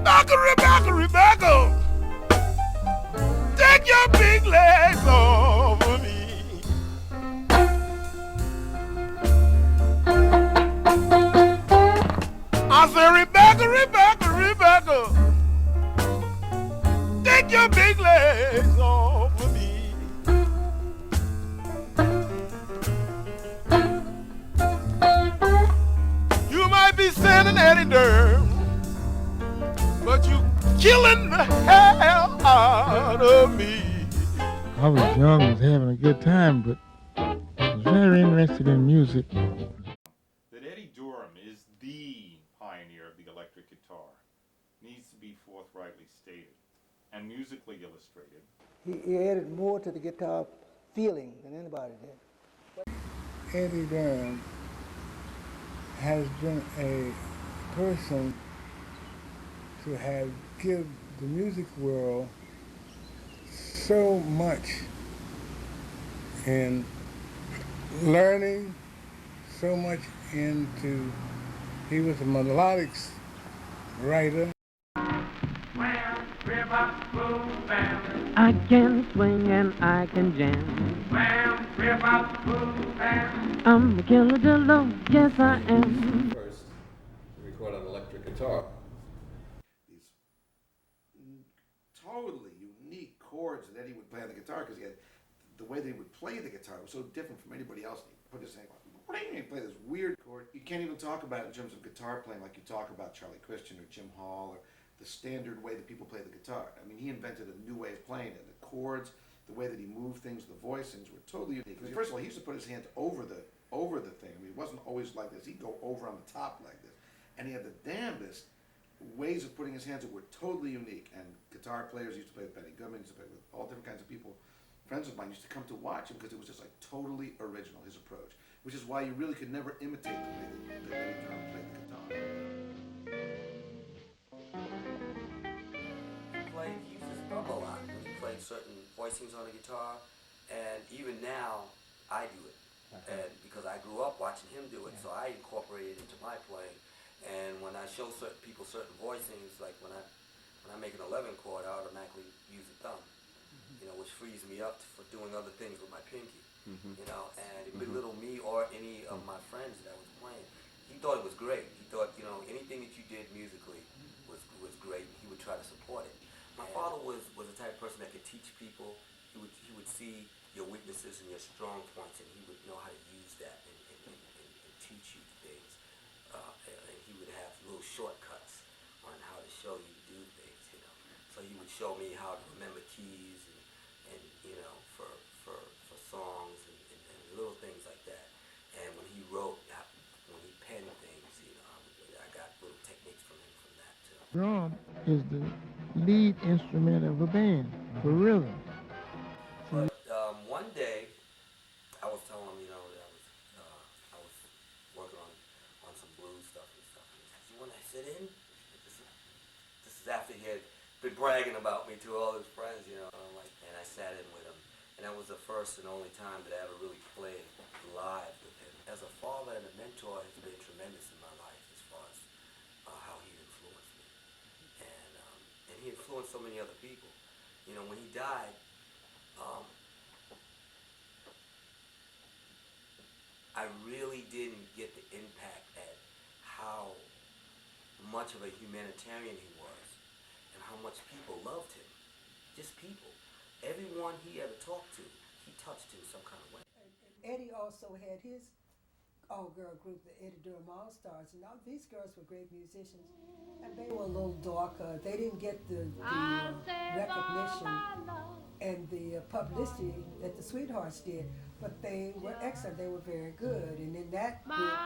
Rebecca, Rebecca, Rebecca, take your big legs off of me. I said, Rebecca, Rebecca, Rebecca, take your big legs off of me. You might be sending Eddie Durham, but you killing the hell out of me. I was young, was having a good time, but I was very interested in music. That Eddie Durham is the pioneer of the electric guitar needs to be forthrightly stated and musically illustrated. He added more to the guitar feeling than anybody did. Eddie Durham has been a person to have given the music world so much in learning, so much into, he was a melodic writer. I can swing and I can jam. I'm a killer Jello, yes I am. First, to record on electric guitar. These totally unique chords that Eddie would play on the guitar, because he had the way they would play the guitar was so different from anybody else. He put his hand like, he play this weird chord. You can't even talk about it in terms of guitar playing like you talk about Charlie Christian or Jim Hall or the standard way that people play the guitar. I mean, he invented a new way of playing it. The chords, the way that he moved things, the voicings were totally unique. First of all, he used to put his hands over the thing. I mean, it wasn't always like this. He'd go over on the top like this. And he had the damnedest ways of putting his hands that were totally unique. And guitar players used to play with Benny Goodman, used to play with all different kinds of people. Friends of mine used to come to watch him because it was just like totally original, his approach. Which is why you really could never imitate the way that Eddie Durham played the guitar. He used to strum a lot when he played certain voicings on the guitar, and even now I do it, and because I grew up watching him do it, so I incorporate it into my playing. And when I show certain people certain voicings, like when I make an 11 chord, I automatically use a thumb, which frees me up for doing other things with my pinky. And it belittled me or any of my friends that I was playing. He thought it was great. He thought, anything that you did musically was great. He would try to support it. My father was the type of person that could teach people. He would see your weaknesses and your strong points, and he would know how to use that and teach you things. And he would have little shortcuts on how to show you to do things, So he would show me how to remember keys and for songs and little things like that. And when he wrote, when he penned things, I got little techniques from him from that too. Drum is the lead instrument of a band, for rhythm. But one day, I was telling him, that I was working on some blues stuff and stuff. And he said, "You want to sit in?" This is after he had been bragging about me to all his friends, And I'm like, and I sat in with him. And that was the first and only time that I ever really played live with him. As a father and a mentor, he's been tremendous in my life as far as how he influenced me. And he influenced so many other people. When he died, I really didn't get the impact at how much of a humanitarian he was and how much people loved him. Just people. Everyone he ever talked to, he touched in some kind of way. Eddie also had his all-girl group, the Eddie Durham All-Stars, and all these girls were great musicians, and they were a little darker. They didn't get the recognition and the publicity that the Sweethearts did, but they were excellent. They were very good. And in that group,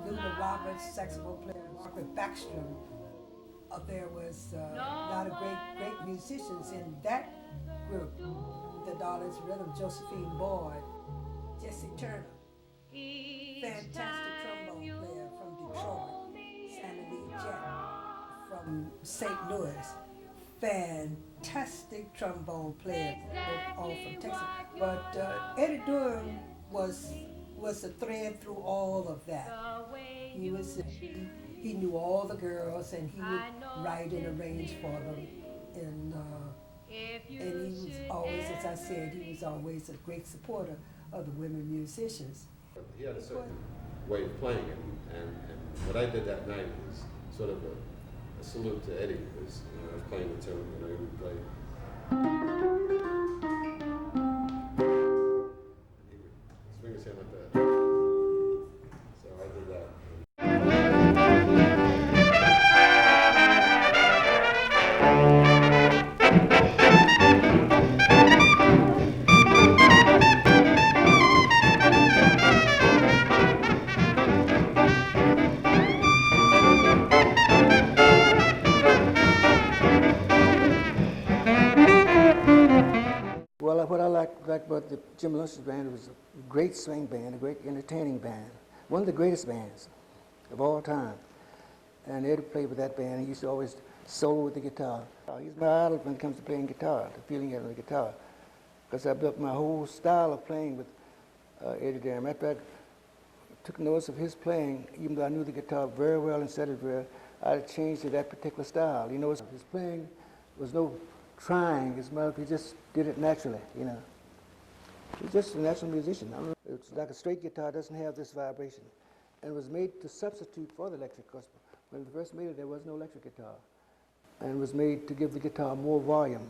Luna Roberts, saxophone player, Margaret Backstrom, there was a lot of great musicians in that group. The Darlings Rhythm, Josephine Boyd, Jesse Turner, fantastic trombone player from Detroit, Sammy Lee Jett from St. Louis, fantastic trombone player, all from Texas. But Eddie Durham was a thread through all of that. He he knew all the girls, and he would write and arrange for them. And he was always, as I said, he was always a great supporter of the women musicians. He had a certain way of playing it, and what I did that night was sort of a salute to Eddie, because I was playing the tune, he would play. And he would swing his hand like that. So I did that. Well, what I liked about the Jim Luncie's band, it was a great swing band, a great entertaining band, one of the greatest bands of all time. And Eddie played with that band. He used to always solo with the guitar. He's my idol when it comes to playing guitar, the feeling of the guitar, because I built my whole style of playing with Eddie Durham. After I took notice of his playing, even though I knew the guitar very well and said it very, I changed to that particular style. You know, his playing was no trying, as much he just did it naturally, you know. He's just a natural musician. It's like a straight guitar doesn't have this vibration. And it was made to substitute for the electric, because when we first made it, there was no electric guitar. And it was made to give the guitar more volume.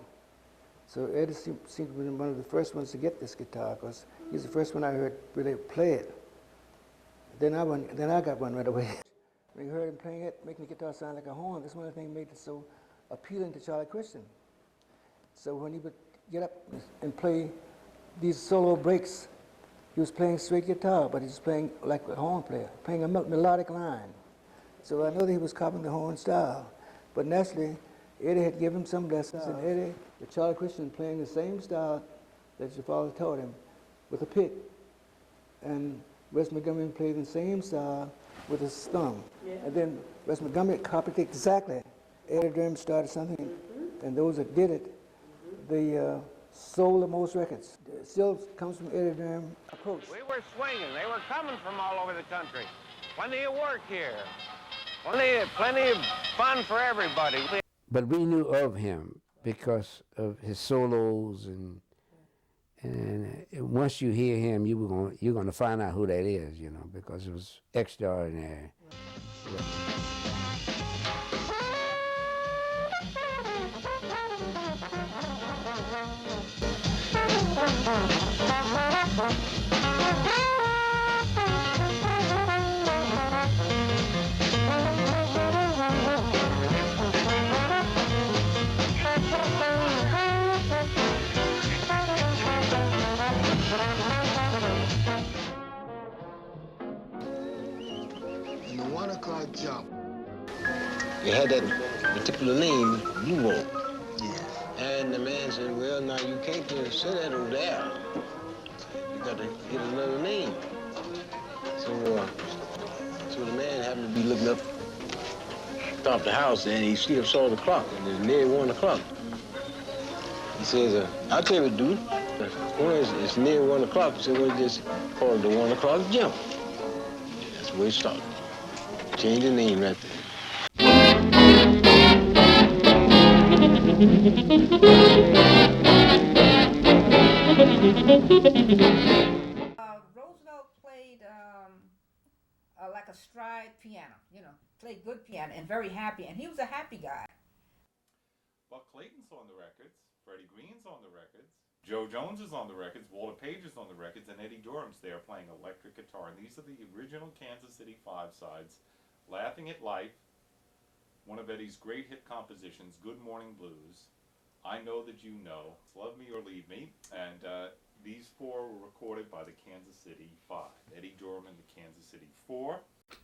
So Eddie seemed to be one of the first ones to get this guitar, because he's the first one I heard really play it. Then I got one right away. When you heard him playing it, making the guitar sound like a horn, that's one of the things that made it so appealing to Charlie Christian. So when he would get up and play these solo breaks, he was playing straight guitar, but he was playing like a horn player, playing a melodic line. So I know that he was copying the horn style. But naturally, Eddie had given him some lessons, and Eddie, with Charlie Christian, playing the same style that your father taught him, with a pick. And Wes Montgomery played the same style with his thumb. Yeah. And then Wes Montgomery copied it exactly. Eddie Durham started something, and those that did it, they sold the most records. It still comes from Eddie Durham approach. We were swinging. They were coming from all over the country. Plenty of work here. Plenty of fun for everybody. But we knew of him because of his solos, and once you hear him, you're gonna find out who that is, you know, because it was extraordinary. Yeah. In the 1 o'clock jump, you had that particular name, Blue Roll. yeah. And the man said, well, now you can't just say that over there. You got to get another name. So the man happened to be looking up top of the house, and he saw the clock, and it's near 1 o'clock. He says, I'll tell you what, dude. When it's near 1 o'clock, he said, well, just call it the 1 o'clock jump. That's where it started. Change the name right there. Roosevelt played like a stride piano, you know, played good piano and very happy, and he was a happy guy. Buck Clayton's on the records, Freddie Green's on the records, Joe Jones is on the records, Walter Page is on the records, and Eddie Durham's there playing electric guitar. And these are the original Kansas City 5-sides. Laughing at Life, one of Eddie's great hit compositions, Good Morning Blues, I Know That You Know, Love Me or Leave Me, and these four were recorded by the Kansas City 5, Eddie Durham and the Kansas City 4,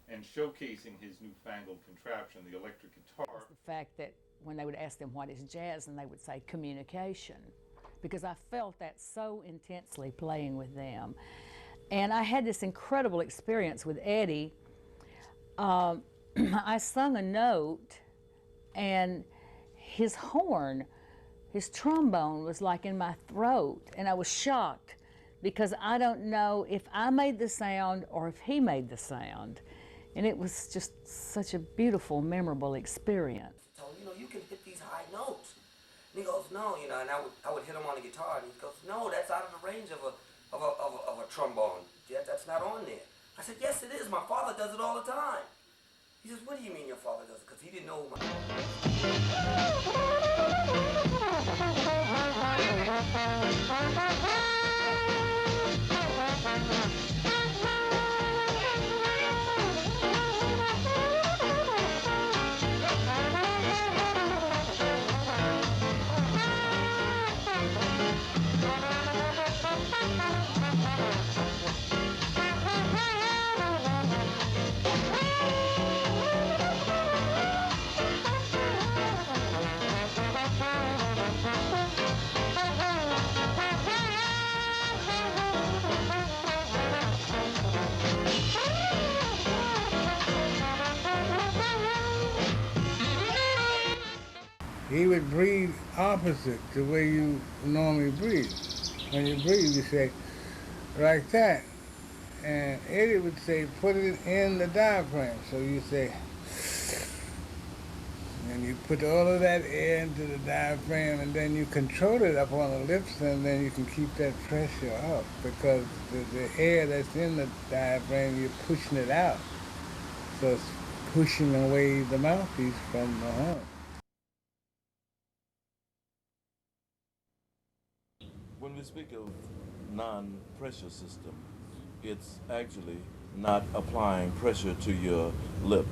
and showcasing his newfangled contraption, the electric guitar. The fact that when they would ask them what is jazz, and they would say communication, because I felt that so intensely playing with them. And I had this incredible experience with Eddie. I sung a note, and his horn, his trombone was like in my throat, and I was shocked because I don't know if I made the sound or if he made the sound. And it was just such a beautiful, memorable experience. So, you can hit these high notes. And he goes, no, and I would hit him on the guitar, and he goes, no, that's out of the range of a trombone. Yeah, that's not on there. I said, yes, it is. My father does it all the time. He says, what do you mean your father does it? Because he didn't know who He would breathe opposite the way you normally breathe. When you breathe, you say, like that. And Eddie would say, put it in the diaphragm. So you say, and you put all of that air into the diaphragm, and then you control it up on the lips, and then you can keep that pressure up, because the air that's in the diaphragm, you're pushing it out. So it's pushing away the mouthpiece from the horn. When we speak of non-pressure system, it's actually not applying pressure to your lip.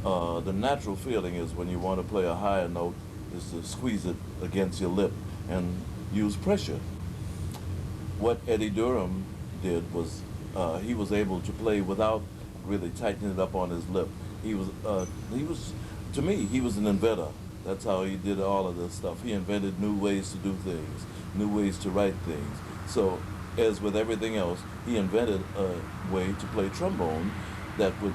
The natural feeling is when you want to play a higher note is to squeeze it against your lip and use pressure. What Eddie Durham did was he was able to play without really tightening it up on his lip. He was, to me, he was an inventor. That's how he did all of this stuff. He invented new ways to do things, new ways to write things. So, as with everything else, he invented a way to play trombone that would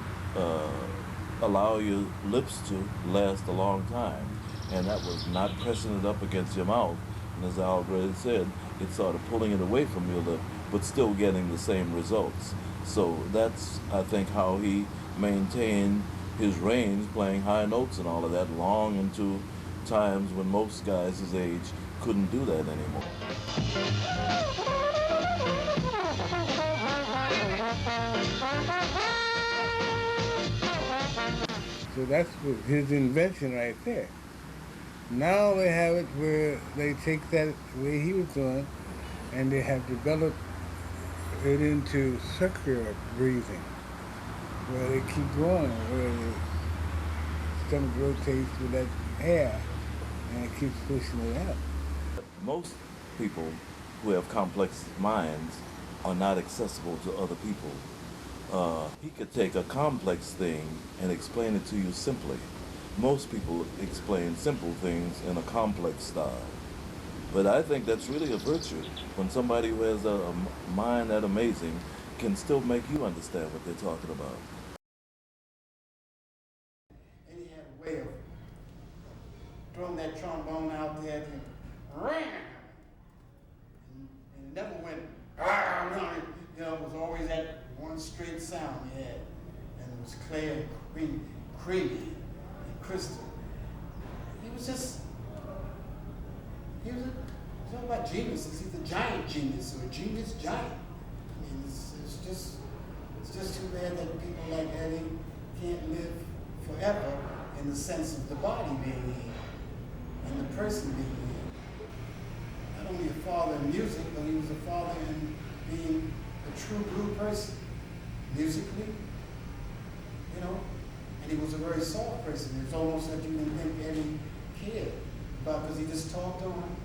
allow your lips to last a long time. And that was not pressing it up against your mouth. And as I already said, it's sort of pulling it away from your lip, but still getting the same results. So that's, I think, how he maintained his range, playing high notes and all of that, long into times when most guys his age couldn't do that anymore. So that's his invention right there. Now they have it where they take that way he was doing, and they have developed it into circular breathing, where they keep going, where the stomach rotates with that air, and it keeps pushing it out. Most people who have complex minds are not accessible to other people. He could take a complex thing and explain it to you simply. Most people explain simple things in a complex style. But I think that's really a virtue, when somebody who has a mind that amazing can still make you understand what they're talking about. And he had a way of throwing that trombone out there and ring, and it never went, it was always that one straight sound he had, and it was clear, creamy, and crystal. He was talking about geniuses. He's a giant genius, or a genius giant. I mean, it's just too bad that people like Eddie can't live forever in the sense of the body being here and the person being here. Not only a father in music, but he was a father in being a true blue person, musically, and he was a very soft person. It was almost like you didn't think Eddie cared about, because he just talked on